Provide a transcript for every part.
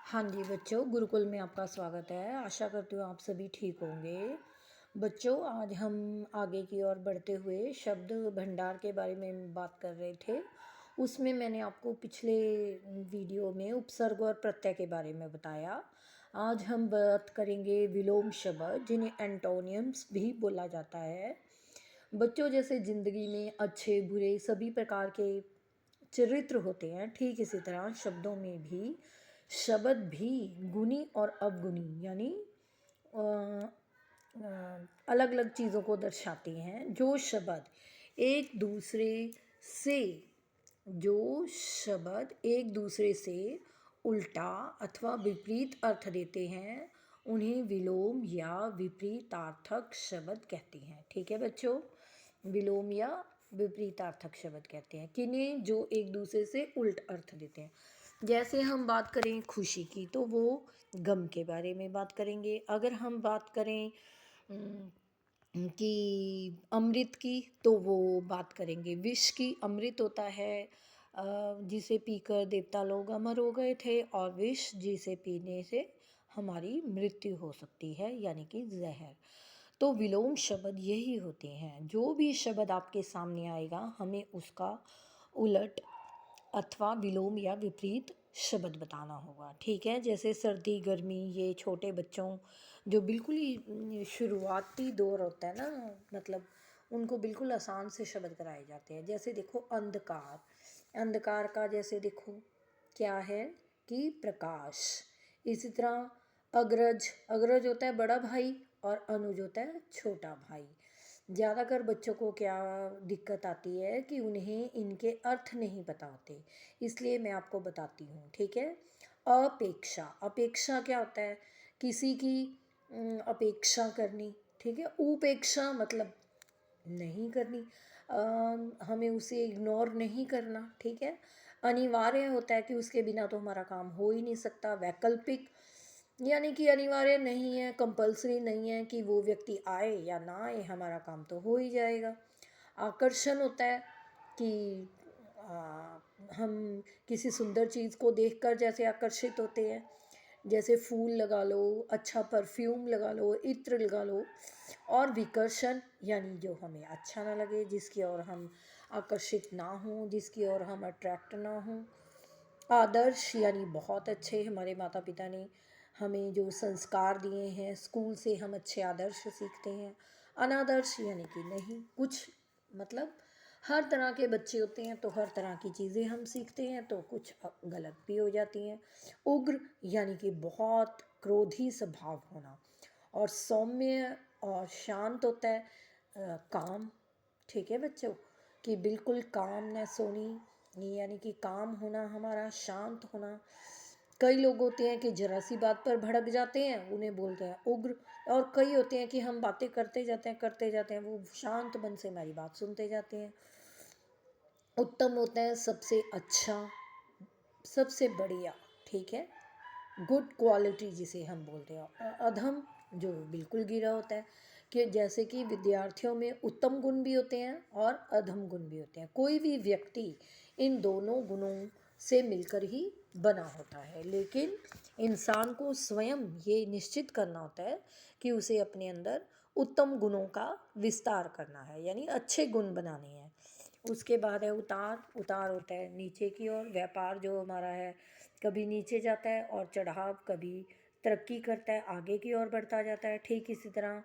हाँ जी बच्चों, गुरुकुल में आपका स्वागत है। आशा करती हूँ आप सभी ठीक होंगे। बच्चों, आज हम आगे की ओर बढ़ते हुए शब्द भंडार के बारे में बात कर रहे थे। उसमें मैंने आपको पिछले वीडियो में उपसर्ग और प्रत्यय के बारे में बताया। आज हम बात करेंगे विलोम शब्द, जिन्हें एंटोनियम्स भी बोला जाता है। बच्चों, जैसे ज़िंदगी में अच्छे बुरे सभी प्रकार के चरित्र होते हैं, ठीक इसी तरह शब्दों में भी शब्द भी गुणी और अवगुणी यानी अलग अलग चीज़ों को दर्शाते हैं। एक दूसरे से जो शब्द एक दूसरे से उल्टा अथवा विपरीत अर्थ देते हैं, उन्हें विलोम या विपरीतार्थक शब्द कहते हैं। ठीक है बच्चों, विलोम या विपरीतार्थक शब्द कहते हैं किन्हें जो एक दूसरे से उल्ट अर्थ देते हैं। जैसे हम बात करें खुशी की तो वो गम के बारे में बात करेंगे। अगर हम बात करें कि अमृत की तो वो बात करेंगे विष की। अमृत होता है जिसे पीकर देवता लोग अमर हो गए थे, और विष जिसे पीने से हमारी मृत्यु हो सकती है, यानी कि जहर। तो विलोम शब्द यही होते हैं। जो भी शब्द आपके सामने आएगा हमें उसका उलट अथवा विलोम या विपरीत शब्द बताना होगा। ठीक है, जैसे सर्दी गर्मी, ये छोटे बच्चों जो बिल्कुल ही शुरुआती दौर होता है ना, मतलब उनको बिल्कुल आसान से शब्द कराए जाते हैं। जैसे देखो अंधकार, अंधकार का जैसे देखो क्या है कि प्रकाश। इसी तरह अग्रज, अग्रज होता है बड़ा भाई और अनुज होता है छोटा भाई। ज़्यादातर बच्चों को क्या दिक्कत आती है कि उन्हें इनके अर्थ नहीं पता होते, इसलिए मैं आपको बताती हूँ। ठीक है, अपेक्षा, अपेक्षा क्या होता है? किसी की अपेक्षा करनी। ठीक है, उपेक्षा मतलब नहीं करनी, हमें उसे इग्नोर नहीं करना। ठीक है, अनिवार्य होता है कि उसके बिना तो हमारा काम हो ही नहीं सकता। वैकल्पिक यानी कि अनिवार्य नहीं है, कंपल्सरी नहीं है कि वो व्यक्ति आए या ना आए, हमारा काम तो हो ही जाएगा। आकर्षण होता है कि हम किसी सुंदर चीज़ को देखकर जैसे आकर्षित होते हैं, जैसे फूल लगा लो, अच्छा परफ्यूम लगा लो, इत्र लगा लो। और विकर्षण यानी जो हमें अच्छा ना लगे, जिसकी ओर हम आकर्षित ना हों, जिसकी ओर हम अट्रैक्ट ना हों। आदर्श यानी बहुत अच्छे, हमारे माता पिता ने हमें जो संस्कार दिए हैं, स्कूल से हम अच्छे आदर्श सीखते हैं। अनादर्श यानी कि नहीं कुछ, मतलब हर तरह के बच्चे होते हैं तो हर तरह की चीज़ें हम सीखते हैं, तो कुछ गलत भी हो जाती हैं। उग्र यानी कि बहुत क्रोधी स्वभाव होना। और सौम्य और शांत होता है काम। ठीक है बच्चों, कि बिल्कुल कामनेस होनी, यानी कि काम होना, हमारा शांत होना। कई लोग होते हैं कि जरा सी बात पर भड़क जाते हैं, उन्हें बोलते हैं उग्र। और कई होते हैं कि हम बातें करते जाते हैं, वो शांत मन से हमारी बात सुनते जाते हैं। उत्तम होता है सबसे अच्छा, सबसे बढ़िया। ठीक है, गुड क्वालिटी जिसे हम बोलते हैं। अधम जो बिल्कुल गिरा होता है, कि जैसे कि विद्यार्थियों में उत्तम गुण भी होते हैं और अधम गुण भी होते हैं। कोई भी व्यक्ति इन दोनों गुणों से मिलकर ही बना होता है, लेकिन इंसान को स्वयं ये निश्चित करना होता है कि उसे अपने अंदर उत्तम गुणों का विस्तार करना है, यानी अच्छे गुण बनाने हैं। उसके बाद है उतार, उतार होता है नीचे की ओर। व्यापार जो हमारा है कभी नीचे जाता है और चढ़ाव कभी तरक्की करता है, आगे की ओर बढ़ता जाता है। ठीक इसी तरह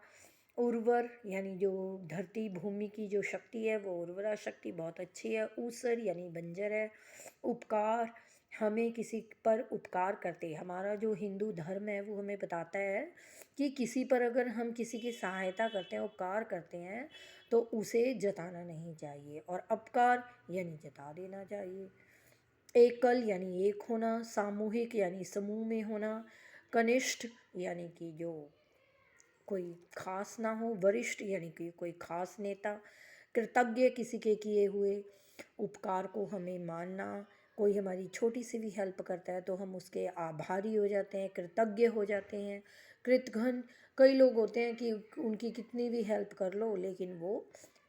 उर्वर यानी जो धरती भूमि की जो शक्ति है वो उर्वरा शक्ति बहुत अच्छी है। ऊसर यानी बंजर है। उपकार, हमें किसी पर उपकार करते, हमारा जो हिंदू धर्म है वो हमें बताता है कि किसी पर अगर हम किसी की सहायता करते हैं, उपकार करते हैं, तो उसे जताना नहीं चाहिए, और अपकार यानी जता देना चाहिए। एकल यानी एक होना, सामूहिक यानी समूह में होना, कनिष्ठ यानी कि जो कोई खास ना हो, वरिष्ठ यानी कि कोई खास नेता, कृतज्ञ किसी के किए हुए उपकार को हमें मानना। कोई हमारी छोटी सी भी हेल्प करता है तो हम उसके आभारी हो जाते हैं, कृतज्ञ हो जाते हैं। कृतघ्न, कई लोग होते हैं कि उनकी कितनी भी हेल्प कर लो लेकिन वो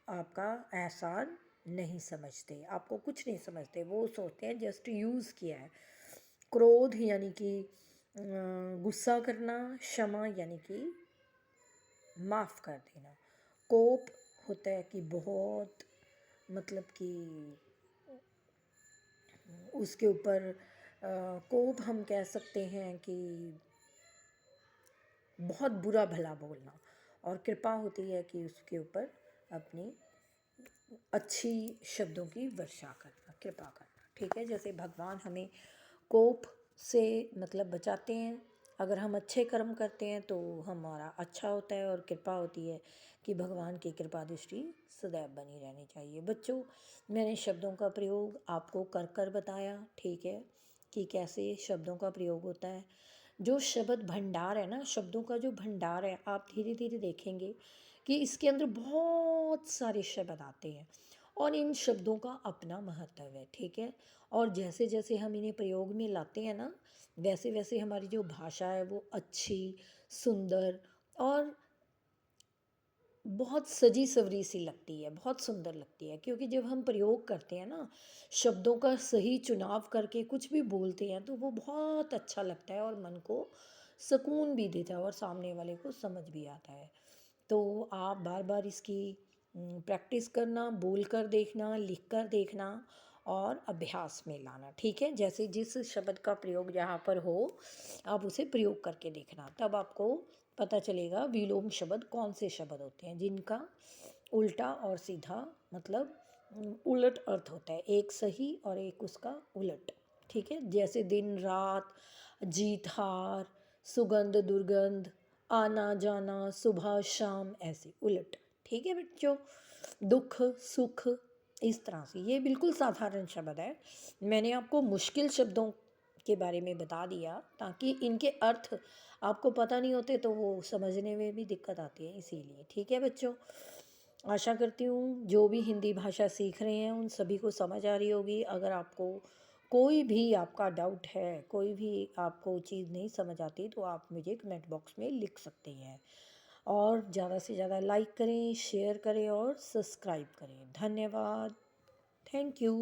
आपका एहसान नहीं समझते, आपको कुछ नहीं समझते, वो सोचते हैं जस्ट यूज़ किया है। क्रोध यानी कि गुस्सा करना, क्षमा यानी कि माफ़ कर देना। कोप होता है कि बहुत, मतलब कि उसके ऊपर कोप हम कह सकते हैं कि बहुत बुरा भला बोलना। और कृपा होती है कि उसके ऊपर अपनी अच्छी शब्दों की वर्षा करना, कृपा करना। ठीक है, जैसे भगवान हमें कोप से मतलब बचाते हैं। अगर हम अच्छे कर्म करते हैं तो हमारा अच्छा होता है, और कृपा होती है कि भगवान की कृपा दृष्टि सदैव बनी रहनी चाहिए। बच्चों, मैंने शब्दों का प्रयोग आपको कर कर बताया, ठीक है, कि कैसे शब्दों का प्रयोग होता है। जो शब्द भंडार है ना, शब्दों का जो भंडार है, आप धीरे धीरे देखेंगे कि इसके अंदर बहुत सारे शब्द आते हैं, और इन शब्दों का अपना महत्व है। ठीक है, और जैसे जैसे हम इन्हें प्रयोग में लाते हैं ना, वैसे वैसे हमारी जो भाषा है वो अच्छी, सुंदर और बहुत सजी सवरी सी लगती है, बहुत सुंदर लगती है। क्योंकि जब हम प्रयोग करते हैं ना, शब्दों का सही चुनाव करके कुछ भी बोलते हैं, तो वो बहुत अच्छा लगता है और मन को सुकून भी देता है, और सामने वाले को समझ भी आता है। तो आप बार बार इसकी प्रैक्टिस करना, बोल कर देखना, लिख कर देखना और अभ्यास में लाना। ठीक है, जैसे जिस शब्द का प्रयोग जहाँ पर हो, आप उसे प्रयोग करके देखना, तब आपको पता चलेगा विलोम शब्द कौन से शब्द होते हैं जिनका उल्टा और सीधा मतलब उलट अर्थ होता है, एक सही और एक उसका उलट। ठीक है, जैसे दिन रात, जीत हार, सुगंध दुर्गंध, आना जाना, सुबह शाम, ऐसे उलट। ठीक है बच्चों, दुख सुख, इस तरह से। ये बिल्कुल साधारण शब्द है, मैंने आपको मुश्किल शब्दों के बारे में बता दिया ताकि इनके अर्थ आपको पता नहीं होते तो वो समझने में भी दिक्कत आती है, इसीलिए। ठीक है बच्चों, आशा करती हूँ जो भी हिंदी भाषा सीख रहे हैं उन सभी को समझ आ रही होगी। अगर आपको कोई भी आपका डाउट है, कोई भी आपको चीज़ नहीं समझ आती, तो आप मुझे कमेंट बॉक्स में लिख सकते हैं। और ज़्यादा से ज़्यादा लाइक करें, शेयर करें और सब्सक्राइब करें। धन्यवाद, थैंक यू।